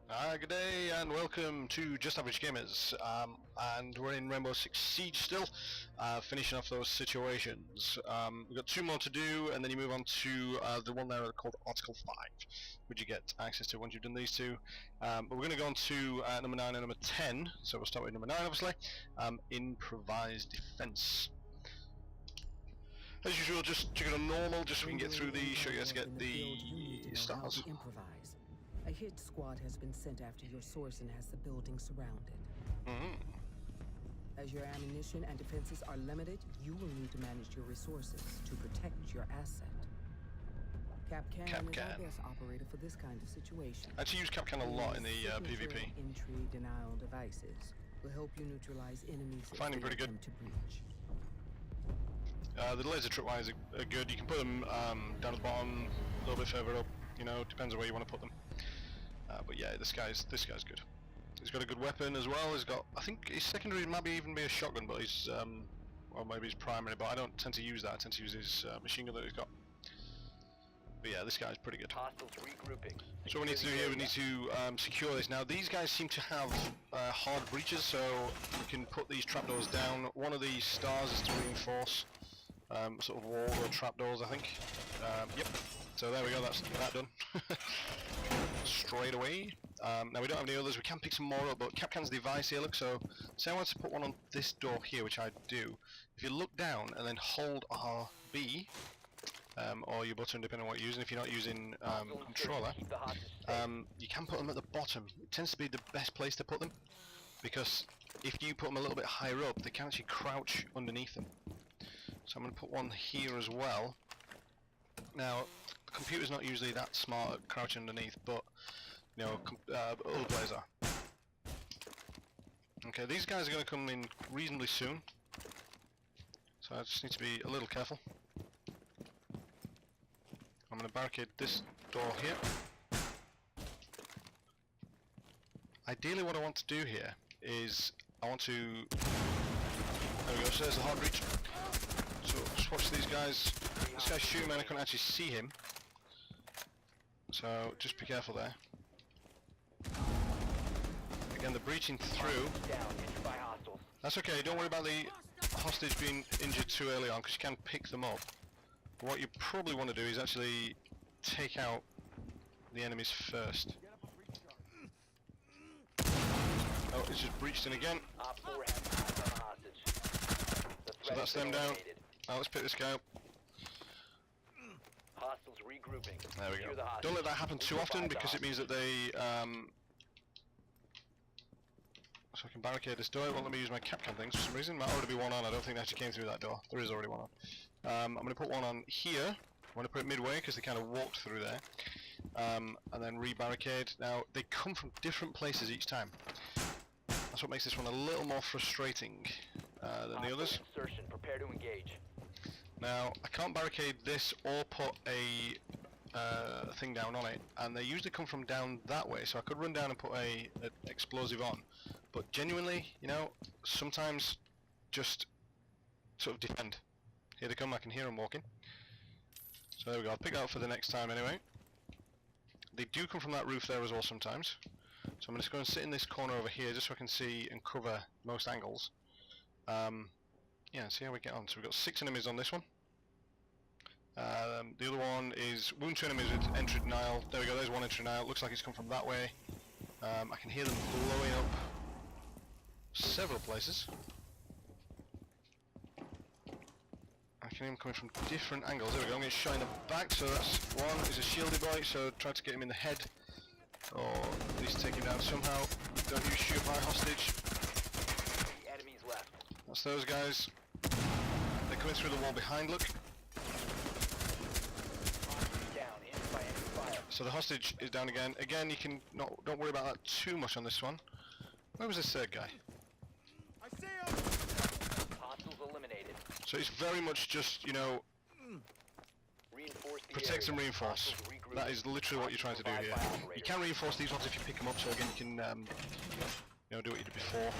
Good day and welcome to Just Average Gamers, and we're in Rainbow Six Siege still, finishing off those situations. We've got two more to do and then you move on to the one there called Article 5, which you get access to once you've done these two. But we're going to go on to number 9 and number 10, so we'll start with number 9 obviously, Improvised Defense. As usual, just check it on normal, just so we can get through these, show you guys to get the stars. Improvise. A hit squad has been sent after your source and has the building surrounded. As your ammunition and defenses are limited, you will need to manage your resources to protect your asset. Kapkan is our best operator for this kind of situation. I actually use Kapkan a lot in the PvP. Entry denial devices will help you neutralize enemies. I find him pretty good. To breach. The laser tripwires are good. You can put them down at the bottom, a little bit further up. You know, depends on where you want to put them. But yeah, this guy's good. He's got a good weapon as well. He's got, I think his secondary might even be a shotgun, but he's well, maybe his primary. But I don't tend to use that. I tend to use his machine gun that he's got. But yeah, this guy's pretty good. Hostiles regrouping. So what we need to do here, we need to secure this. Now these guys seem to have hard breaches, so we can put these trapdoors down. One of these stars is to reinforce sort of wall or trapdoors, I think. Yep. So there we go. That's that done. Straight away. Now we don't have any others. We can pick some more up, but Kapkan's device here. Look, so say I want to put one on this door here, which I do. If you look down and then hold RB. Or your button, depending on what you're using. If you're not using controller, you can put them at the bottom. It tends to be the best place to put them, because if you put them a little bit higher up, they can actually crouch underneath them. So I'm going to put one here as well. Now, the computer's not usually that smart at crouching underneath, but you know, other players are. Okay, these guys are going to come in reasonably soon, so I just need to be a little careful. I'm going to barricade this door here. Ideally what I want to do here is I want to... There we go, so there's the hard breach. So just watch these guys. This guy's shooting and I couldn't actually see him. So just be careful there. Again, they're breaching through. That's okay, don't worry about the hostage being injured too early on, because you can pick them up. What you probably want to do is actually take out the enemies first. Oh, it's just breached in again. So that's them down. Now let's pick this guy up. Hostiles regrouping. There we go. Don't let that happen too often, because it means that they so I can barricade this door. It won't let me use my Kapkan things for some reason. Might already be one on. I don't think they actually came through that door. There is already one on. I'm going to put one on here. I'm going to put it midway because they kind of walked through there. And then re-barricade. Now, they come from different places each time. That's what makes this one a little more frustrating than the others. Insertion. Prepare to engage. Now, I can't barricade this or put a thing down on it, and they usually come from down that way, so I could run down and put an explosive on, but genuinely, you know, sometimes just sort of defend. Here they come, I can hear them walking. So there we go, I'll pick that up for the next time anyway. They do come from that roof there as well sometimes, so I'm just going to sit in this corner over here just so I can see and cover most angles. Yeah, see how we get on. So we've got 6 enemies on this one. The other one is wound 2 enemies with entry denial. There we go, there's one entry denial. Looks like it's come from that way. I can hear them blowing up several places. I can hear them coming from different angles. There we go, I'm getting shot in the back, so that's one. He's a shieldy boy, so try to get him in the head. Or at least take him down somehow. Don't use shoot by hostage. 3 enemies left. That's those guys. They're coming through the wall behind, look. Down. Hit by enemy fire. So the hostage is down again. Again, you can don't worry about that too much on this one. Where was this third guy? I see him! Hostiles eliminated. So it's very much just, you know, Reinforce the protect area. and reinforce. Hostiles regrouping. That is literally what you're trying to do here. You can reinforce these ones if you pick them up, so again you can you know, do what you did before.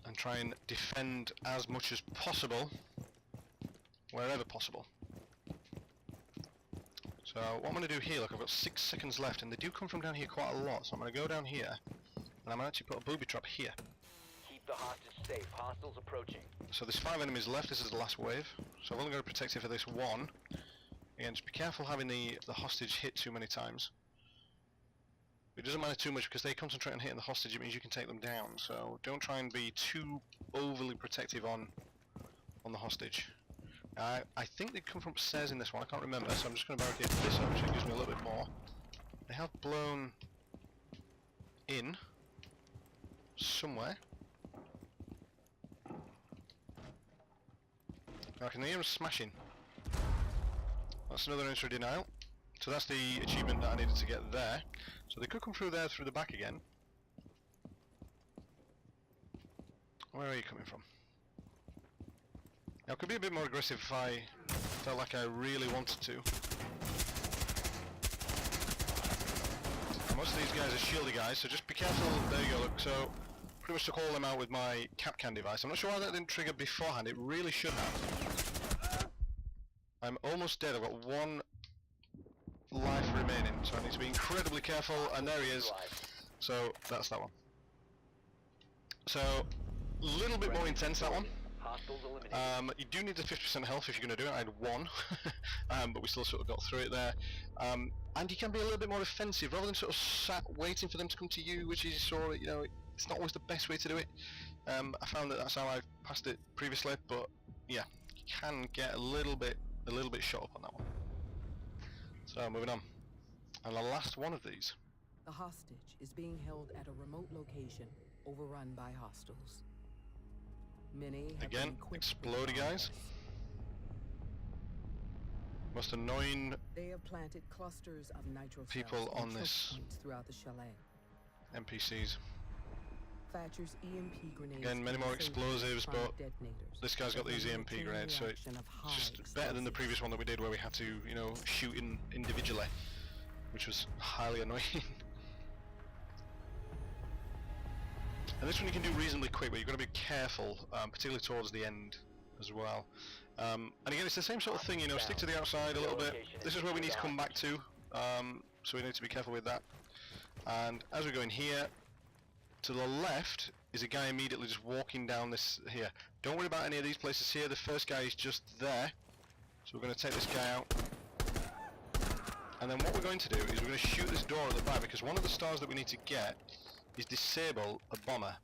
And try and defend as much as possible, wherever possible. So So what I'm going to do here, look, I've got 6 seconds left, and they do come from down here quite a lot, so I'm going to go down here, and I'm going to actually put a booby trap here. Keep the hostage safe. Hostiles approaching. So there's 5 enemies left, this is the last wave, so I've only got to protect it for this one. Again, just be careful having the hostage hit too many times. It doesn't matter too much because they concentrate on hitting the hostage, it means you can take them down, so don't try and be too overly protective on the hostage. I think they come from upstairs in this one, I can't remember, so I'm just going to barricade this up, which gives me a little bit more. They have blown in somewhere. I can hear them smashing. That's another entry denial. So that's the achievement that I needed to get there. So they could come through there through the back again. Where are you coming from? Now, I could be a bit more aggressive if I felt like I really wanted to. Most of these guys are shieldy guys, so just be careful. There you go, look. So, pretty much took all them out with my Kapkan device. I'm not sure why that didn't trigger beforehand. It really should have. I'm almost dead. I've got 1 life remaining, so I need to be incredibly careful. And there he is. So, that's that one. So, a little bit more intense, that one. Hostiles eliminated. You do need the 50% health if you're going to do it. I had 1, but we still sort of got through it there. And you can be a little bit more offensive rather than sort of sat waiting for them to come to you, which is sort of, you know, it's not always the best way to do it. I found that that's how I passed it previously, but yeah, you can get a little bit shot up on that one. So moving on, and the last one of these. The hostage is being held at a remote location overrun by hostiles. Many have Again, been equipped with explodey guys. bombs. Most annoying They have planted clusters of nitro people cells on and choke this. points throughout the chalet. NPCs. Thatcher's EMP grenades. Again, many can more save explosives, from but detonators. this guy's got these With a EMP chain grenades, so reaction of high it's just better than the explosives. previous one that we did where we had to, you know, shoot in individually, which was highly annoying. And this one you can do reasonably quick, but you've got to be careful, particularly towards the end as well. And again, it's the same sort of thing, you know, stick to the outside a little bit. This is where we need to come back to, so we need to be careful with that. And as we go in here, to the left is a guy immediately just walking down this here. Don't worry about any of these places here, the first guy is just there. So we're going to take this guy out. And then what we're going to do is we're going to shoot this door at the back, because one of the stars that we need to get is disable a bomber.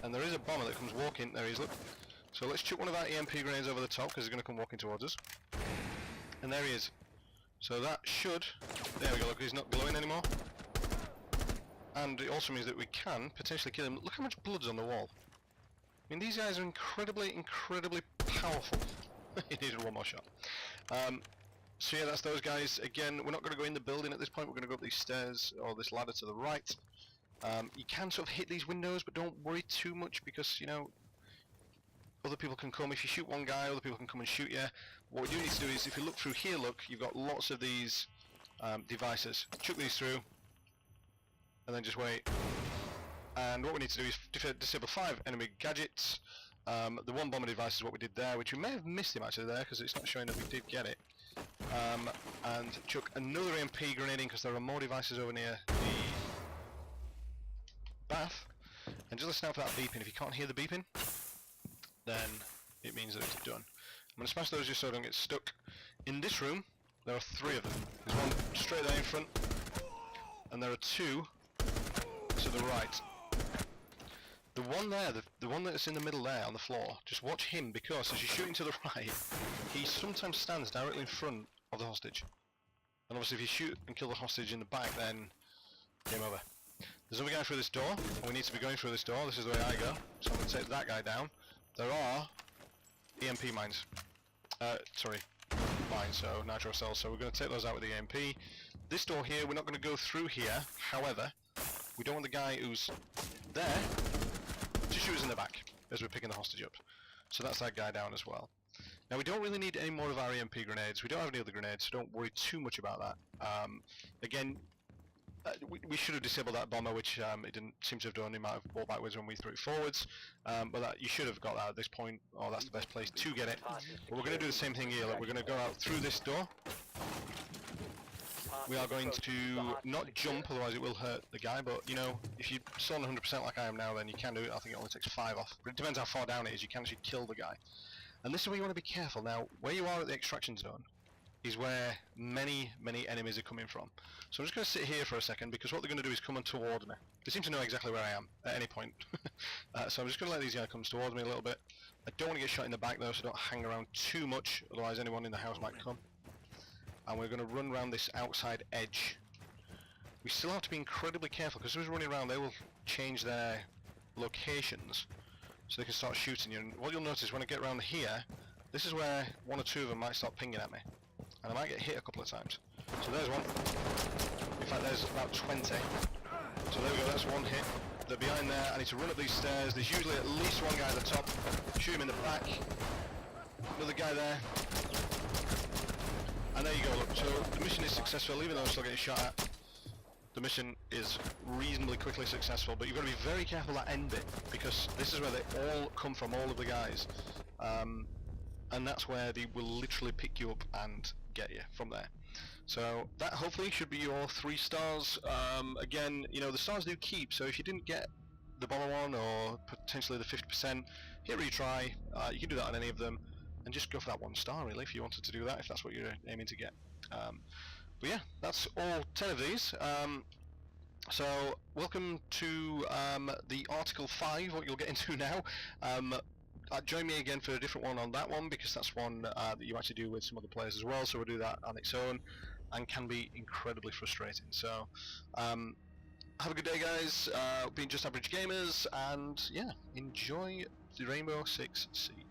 And there is a bomber that comes walking, there he is, look. So let's chuck one of our EMP grenades over the top, because he's going to come walking towards us. And there he is. So that should, there we go, look, he's not glowing anymore. And it also means that we can potentially kill him. Look how much blood's on the wall. I mean, these guys are incredibly powerful. He needed one more shot. So yeah, that's those guys. Again, we're not going to go in the building at this point, we're going to go up these stairs, or this ladder to the right. You can sort of hit these windows, but don't worry too much, because, you know, other people can come. If you shoot one guy, other people can come and shoot you. What we do need to do is, if you look through here, look, you've got lots of these devices. Chuck these through, and then just wait. And what we need to do is disable 5 enemy gadgets. The one bomber device is what we did there, which we may have missed him actually there, because it's not showing that we did get it. And chuck another EMP grenade in, because there are more devices over near the bath. And just listen out for that beeping. If you can't hear the beeping, then it means that it's done. I'm going to smash those just so I don't get stuck. In this room, there are 3 of them. There's one straight there in front, and there are 2 to the right. The one there, the one that's in the middle there on the floor, just watch him, because as you're shooting to the right, he sometimes stands directly in front of the hostage. And obviously if you shoot and kill the hostage in the back, then game over. There's another guy through this door, and we need to be going through this door. This is the way I go. So I'm going to take that guy down. There are EMP mines. Sorry, mines, so nitro cells. So we're going to take those out with the EMP. This door here, we're not going to go through here. However, we don't want the guy who's there to shoot us in the back as we're picking the hostage up. So that's that guy down as well. Now we don't really need any more of our EMP grenades. We don't have any other grenades, so don't worry too much about that. Again, we should have disabled that bomber, which it didn't seem to have done. He might have walked backwards when we threw it forwards. But that, you should have got that at this point, or that's the best place to get it. But we're going to do the same thing here. Look, we're going to go out through this door. we are going to not jump, otherwise it will hurt the guy, but you know, if you're still on 100% like I am now, then you can do it. I think it only takes 5 off, but it depends how far down it is. You can actually kill the guy. And this is where you want to be careful. Now, where you are at the extraction zone is where many enemies are coming from. So I'm just going to sit here for a second, because what they're going to do is come on towards me. They seem to know exactly where I am at any point. So I'm just going to let these guys come towards me a little bit. I don't want to get shot in the back though, so don't hang around too much, otherwise anyone in the house might come. And we're going to run around this outside edge. We still have to be incredibly careful, because as we're running around they will change their locations so they can start shooting you. And what you'll notice when I get around here, this is where 1 or 2 of them might start pinging at me, and I might get hit a couple of times. So there's one. In fact, there's about 20. So there we go, that's 1 hit. They're behind there. I need to run up these stairs. There's usually at least 1 guy at the top. Shoot him in the back. Another guy there. And there you go, look. So the mission is successful, even though I'm still getting shot at. The mission is reasonably quickly successful, but you've got to be very careful that end bit, because this is where they all come from, all of the guys. And that's where they will literally pick you up and get you from there. So that hopefully should be your 3 stars. Again, you know, the stars do keep, so if you didn't get the bomber one or potentially the 50%, hit retry. You can do that on any of them, and just go for that 1 star really if you wanted to do that, if that's what you're aiming to get. But yeah, that's all 10 of these. So welcome to the Article 5, what you'll get into now. Join me again for a different one on that one, because that's one that you actually do with some other players as well, so we'll do that on its own, and can be incredibly frustrating. So have a good day guys, being Just Average Gamers, and yeah, enjoy the Rainbow Six Siege.